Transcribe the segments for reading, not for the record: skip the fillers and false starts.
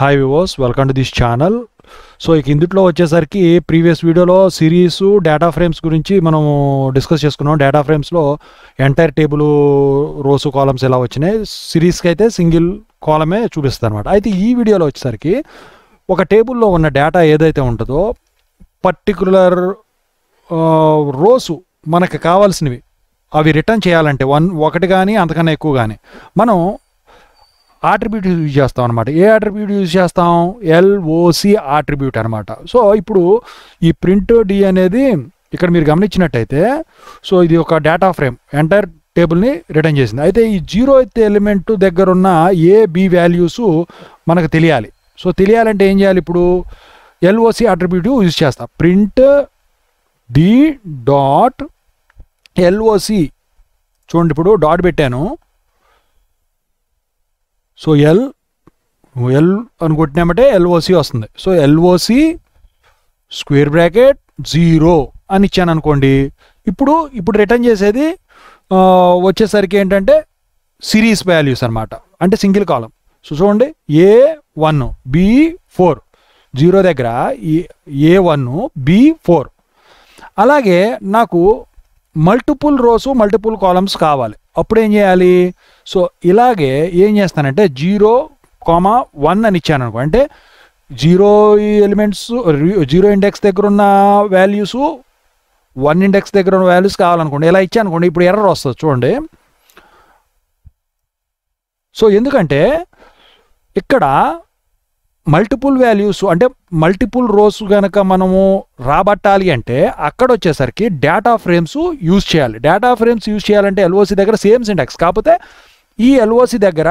Hi viewers, welcome to this channel. So ఇక ఇందులో వచ్చేసరికి ప్రీవియస్ వీడియోలో సిరీస్ డేటా ఫ్రేమ్స్ గురించి మనం డిస్కస్ చేసుకున్నాం. డేటా ఫ్రేమ్స్లో ఎంటైర్ టేబుల్ రోస్ కాలమ్స్ ఎలా వచ్చినాయి, సిరీస్కి అయితే సింగిల్ కాలమే చూపిస్తుంది అనమాట. అయితే ఈ వీడియోలో వచ్చేసరికి ఒక టేబుల్లో ఉన్న డేటా ఏదైతే ఉంటుందో పర్టికులర్ రోసు మనకు కావాల్సినవి అవి రిటర్న్ చేయాలంటే ఒకటి కానీ అంతకన్నా ఎక్కువ కానీ మనం ఆట్రిబ్యూట్ యూజ్ చేస్తాం అనమాట. ఏ ఆట్రిబ్యూట్ యూజ్ చేస్తాం? ఎల్ఓసి ఆట్రిబ్యూట్ అనమాట. సో ఇప్పుడు ఈ ప్రింట్ డి అనేది ఇక్కడ మీరు గమనించినట్టయితే, సో ఇది ఒక డేటా ఫ్రేమ్ ఎంటైర్ టేబుల్ని రిటర్న్ చేసింది. అయితే ఈ 0th ఎలిమెంట్ దగ్గర ఉన్న ఏ బి వాల్యూస్ మనకు తెలియాలి. సో తెలియాలంటే ఏం చేయాలి? ఇప్పుడు ఎల్ఓసి ఆట్రిబ్యూట్ యూజ్ చేస్తా. Print d dot LOC. చూడండి, ఇప్పుడు డాట్ పెట్టాను. సో ఎల్ అని కొట్టినామంటే ఎల్ఓసి వస్తుంది. సో ఎల్ఓసి స్క్వేర్ బ్రాకెట్ 0 అని ఇచ్చాను అనుకోండి. ఇప్పుడు రిటర్న్ చేసేది వచ్చేసరికి ఏంటంటే సిరీస్ వాల్యూస్ అనమాట, అంటే సింగిల్ కాలం. సో చూడండి, A1 B4 0 దగ్గర A1 B4. అలాగే నాకు మల్టిపుల్ రోస్ మల్టిపుల్ కాలమ్స్ కావాలి. అప్పుడు ఏం చేయాలి? సో ఇలాగే ఏం చేస్తానంటే 0,1 అని ఇచ్చాను అనుకో, అంటే 0 ఎలిమెంట్స్ 0 ఇండెక్స్ దగ్గర ఉన్న వాల్యూస్ 1 ఇండెక్స్ దగ్గర ఉన్న వాల్యూస్ కావాలనుకోండి. ఇలా ఇచ్చాను అనుకోండి, ఇప్పుడు ఎర్రర్ వస్తుంది చూడండి. సో ఎందుకంటే ఇక్కడ మల్టిపుల్ వాల్యూస్ అంటే మల్టిపుల్ రోస్ కనుక మనము రాబట్టాలి అంటే అక్కడ వచ్చేసరికి డేటా ఫ్రేమ్స్ యూజ్ చేయాలి. డేటా ఫ్రేమ్స్ యూజ్ చేయాలంటే ఎల్ఓసి దగ్గర సేమ్ సింటాక్స్, కాకపోతే ఈ ఎల్ఓసి దగ్గర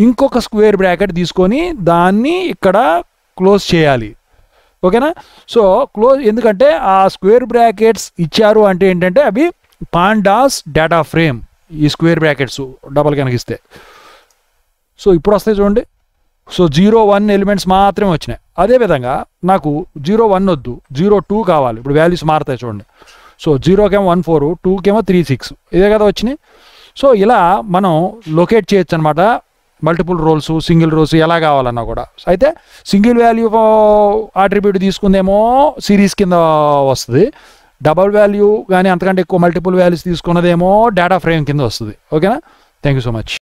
ఇంకొక స్క్వేర్ బ్రాకెట్ తీసుకొని దాన్ని ఇక్కడ క్లోజ్ చేయాలి. ఓకేనా? సో క్లోజ్, ఎందుకంటే ఆ స్క్వేర్ బ్రాకెట్స్ ఇచ్చారు అంటే ఏంటంటే అవి పాండాస్ డేటా ఫ్రేమ్. ఈ స్క్వేర్ బ్రాకెట్స్ డబల్ కనుక ఇస్తే సో ఇప్పుడు వస్తాయి చూడండి. సో 0,1 ఎలిమెంట్స్ మాత్రమే వచ్చినాయి. అదేవిధంగా నాకు 0,1 వద్దు, 0,2 కావాలి. ఇప్పుడు వాల్యూస్ మారుతాయి చూడండి. సో 0కేమో 14, 2కేమో 36, ఇదే కదా వచ్చినాయి. సో ఇలా మనం లొకేట్ చేయొచ్చు అనమాట మల్టిపుల్ రోల్స్, సింగిల్ రోల్స్ ఎలా కావాలన్నా కూడా. అయితే సింగిల్ వాల్యూ ఆట్రిబ్యూట్ తీసుకుందేమో సిరీస్ కింద వస్తుంది. డబల్ వాల్యూ కానీ అంతకంటే ఎక్కువ మల్టిపుల్ వాల్యూస్ తీసుకున్నదేమో డేటా ఫ్రేమ్ కింద వస్తుంది. ఓకేనా? Thank you so much.